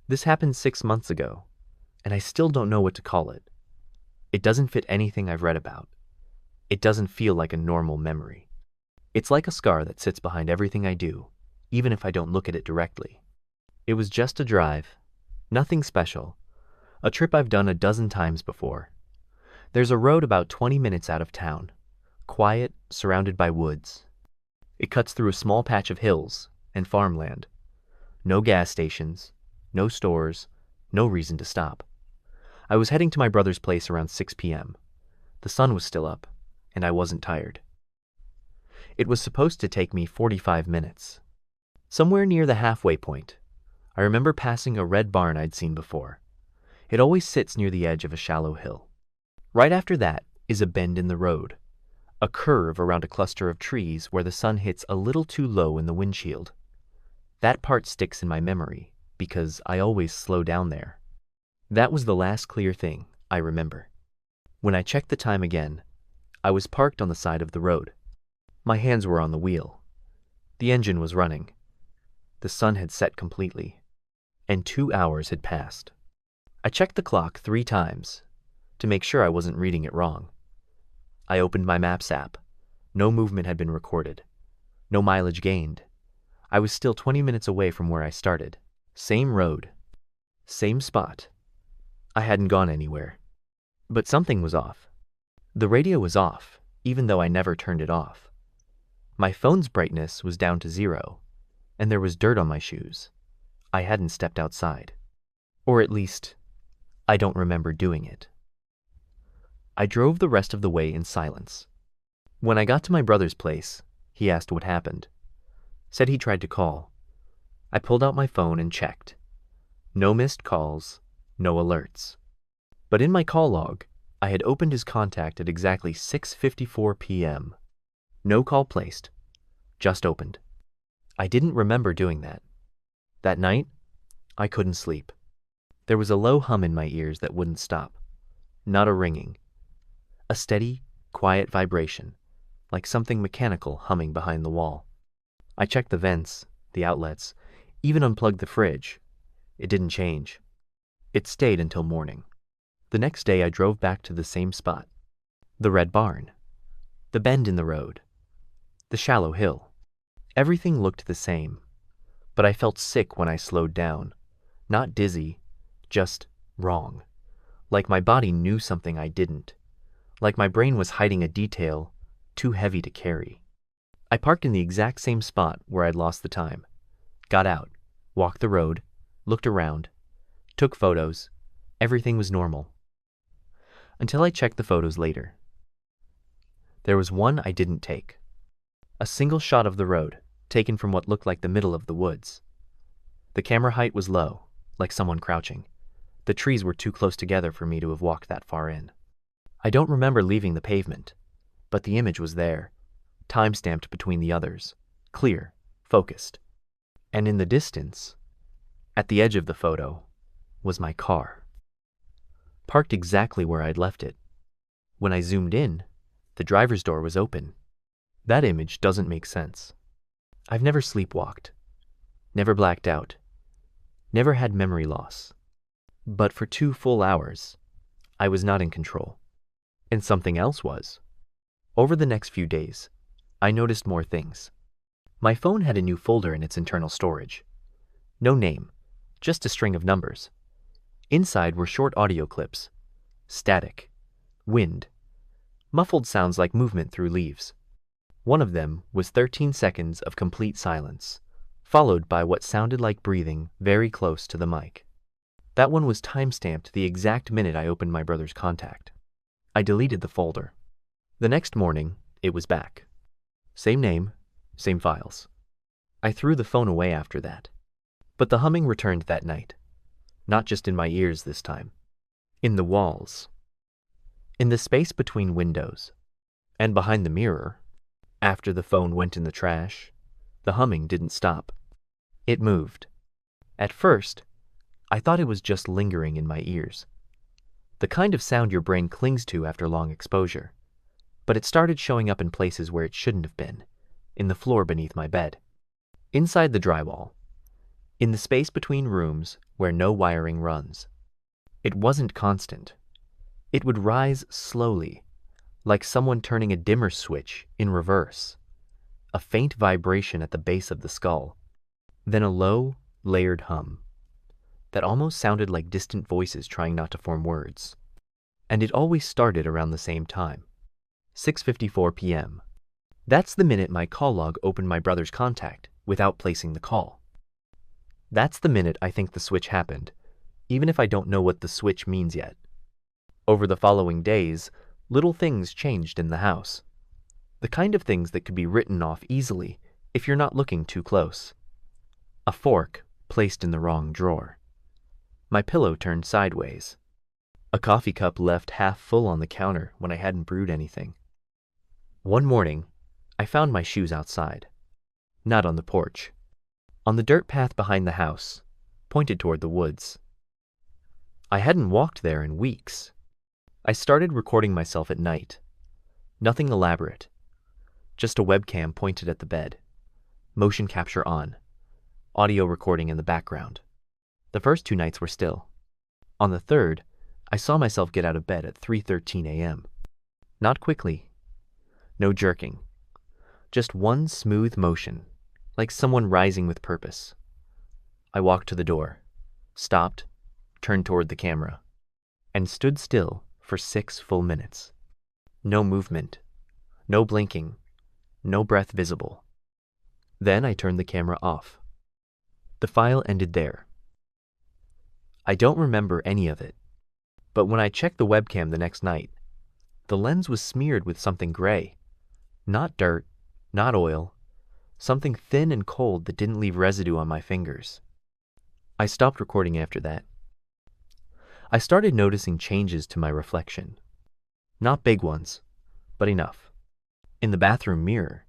This happened 6 months ago, and I still don't know what to call it. It doesn't fit anything I've read about. It doesn't feel like a normal memory. It's like a scar that sits behind everything I do, even if I don't look at it directly. It was just a drive, nothing special, a trip I've done a dozen times before. There's a road about 20 minutes out of town, quiet, surrounded by woods. It cuts through a small patch of hills and farmland. No gas stations, no stores, no reason to stop. I was heading to my brother's place around 6 p.m. The sun was still up, and I wasn't tired. It was supposed to take me 45 minutes. Somewhere near the halfway point, I remember passing a red barn I'd seen before. It always sits near the edge of a shallow hill. Right after that is a bend in the road, a curve around a cluster of trees where the sun hits a little too low in the windshield. That part sticks in my memory because I always slow down there. That was the last clear thing I remember. When I checked the time again, I was parked on the side of the road. My hands were on the wheel. The engine was running. The sun had set completely, and 2 hours had passed. I checked the clock 3 times to make sure I wasn't reading it wrong. I opened my Maps app. No movement had been recorded. No mileage gained. I was still 20 minutes away from where I started. Same road. Same spot. I hadn't gone anywhere. But something was off. The radio was off, even though I never turned it off. My phone's brightness was down to 0, and there was dirt on my shoes. I hadn't stepped outside. Or at least, I don't remember doing it. I drove the rest of the way in silence. When I got to my brother's place, he asked what happened. Said he tried to call. I pulled out my phone and checked. No missed calls, no alerts. But in my call log, I had opened his contact at exactly 6:54 p.m. No call placed, just opened. I didn't remember doing that. That night, I couldn't sleep. There was a low hum in my ears that wouldn't stop. Not a ringing. A steady, quiet vibration, like something mechanical humming behind the wall. I checked the vents, the outlets, even unplugged the fridge. It didn't change. It stayed until morning. The next day I drove back to the same spot. The red barn. The bend in the road. The shallow hill. Everything looked the same. But I felt sick when I slowed down. Not dizzy, just wrong. Like my body knew something I didn't. Like my brain was hiding a detail too heavy to carry. I parked in the exact same spot where I'd lost the time. Got out, walked the road, looked around, took photos. Everything was normal. Until I checked the photos later. There was one I didn't take. A single shot of the road, taken from what looked like the middle of the woods. The camera height was low, like someone crouching. The trees were too close together for me to have walked that far in. I don't remember leaving the pavement, but the image was there, time-stamped between the others, clear, focused. And in the distance, at the edge of the photo, was my car. Parked exactly where I'd left it. When I zoomed in, the driver's door was open. That image doesn't make sense. I've never sleepwalked, never blacked out, never had memory loss. But for 2 full hours, I was not in control. And something else was. Over the next few days, I noticed more things. My phone had a new folder in its internal storage. No name, just a string of numbers. Inside were short audio clips, static, wind, muffled sounds like movement through leaves. One of them was 13 seconds of complete silence, followed by what sounded like breathing very close to the mic. That one was time-stamped the exact minute I opened my brother's contact. I deleted the folder. The next morning, it was back. Same name, same files. I threw the phone away after that. But the humming returned that night. Not just in my ears this time. In the walls. In the space between windows. And behind the mirror. After the phone went in the trash, the humming didn't stop. It moved. At first, I thought it was just lingering in my ears. The kind of sound your brain clings to after long exposure. But it started showing up in places where it shouldn't have been, in the floor beneath my bed, inside the drywall, in the space between rooms where no wiring runs. It wasn't constant. It would rise slowly, like someone turning a dimmer switch in reverse. A faint vibration at the base of the skull, then a low, layered hum that almost sounded like distant voices trying not to form words. And it always started around the same time, 6:54 p.m. That's the minute my call log opened my brother's contact without placing the call. That's the minute I think the switch happened, even if I don't know what the switch means yet. Over the following days, little things changed in the house. The kind of things that could be written off easily if you're not looking too close. A fork placed in the wrong drawer. My pillow turned sideways. A coffee cup left half full on the counter when I hadn't brewed anything. One morning, I found my shoes outside. Not on the porch. On the dirt path behind the house, pointed toward the woods. I hadn't walked there in weeks. I started recording myself at night. Nothing elaborate. Just a webcam pointed at the bed. Motion capture on. Audio recording in the background. The first 2 nights were still. On the third, I saw myself get out of bed at 3:13 a.m. Not quickly. No jerking. Just one smooth motion, like someone rising with purpose. I walked to the door, stopped, turned toward the camera, and stood still for 6 full minutes. No movement, no blinking, no breath visible. Then I turned the camera off. The file ended there. I don't remember any of it, but when I checked the webcam the next night, the lens was smeared with something gray. Not dirt, not oil, something thin and cold that didn't leave residue on my fingers. I stopped recording after that. I started noticing changes to my reflection. Not big ones, but enough. In the bathroom mirror,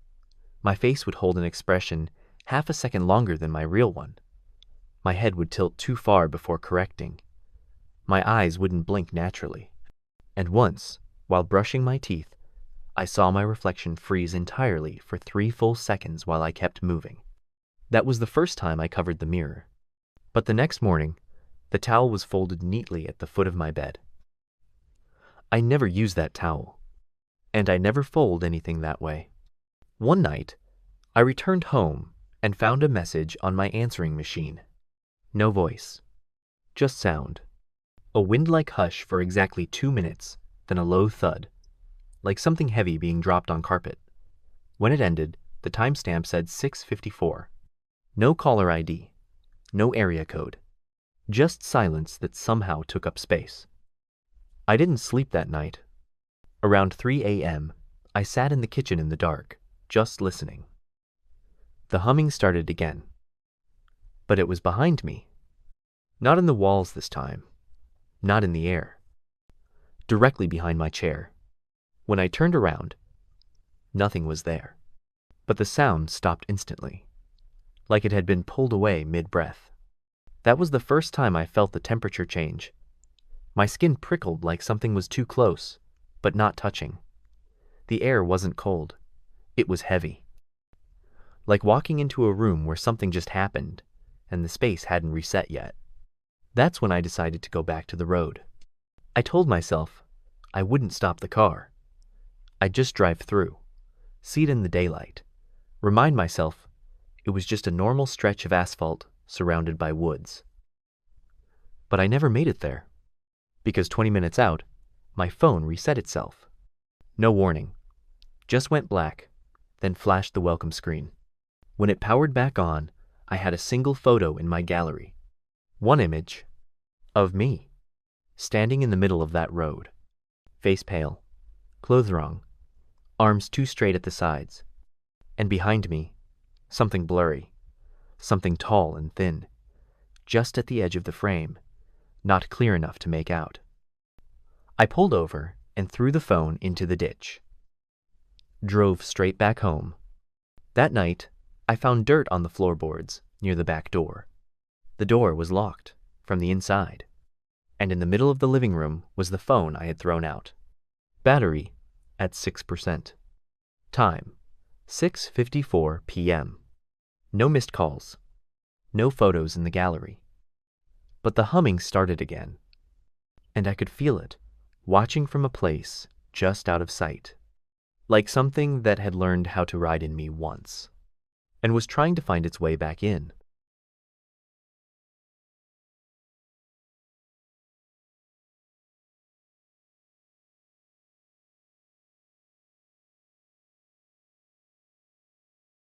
my face would hold an expression half a second longer than my real one. My head would tilt too far before correcting. My eyes wouldn't blink naturally. And once, while brushing my teeth, I saw my reflection freeze entirely for 3 full seconds while I kept moving. That was the first time I covered the mirror. But the next morning, the towel was folded neatly at the foot of my bed. I never use that towel, and I never fold anything that way. One night, I returned home and found a message on my answering machine. No voice, just sound. A wind-like hush for exactly 2 minutes, then a low thud, like something heavy being dropped on carpet. When it ended, the timestamp said 6:54. No caller ID, no area code, just silence that somehow took up space. I didn't sleep that night. Around 3 a.m., I sat in the kitchen in the dark, just listening. The humming started again. But it was behind me. Not in the walls this time. Not in the air. Directly behind my chair. When I turned around, nothing was there. But the sound stopped instantly, like it had been pulled away mid-breath. That was the first time I felt the temperature change. My skin prickled like something was too close, but not touching. The air wasn't cold. It was heavy. Like walking into a room where something just happened, and the space hadn't reset yet. That's when I decided to go back to the road. I told myself I wouldn't stop the car. I'd just drive through, see it in the daylight, remind myself it was just a normal stretch of asphalt surrounded by woods. But I never made it there, because 20 minutes out, my phone reset itself. No warning, just went black, then flashed the welcome screen. When it powered back on, I had a single photo in my gallery. One image of me, standing in the middle of that road, face pale, clothes wrong, arms too straight at the sides, and behind me, something blurry, something tall and thin, just at the edge of the frame, not clear enough to make out. I pulled over and threw the phone into the ditch. Drove straight back home. That night, I found dirt on the floorboards near the back door. The door was locked from the inside, and in the middle of the living room was the phone I had thrown out. Battery at 6%. Time, 6:54 p.m. No missed calls. No photos in the gallery. But the humming started again, and I could feel it, watching from a place just out of sight, like something that had learned how to ride in me once, and was trying to find its way back in.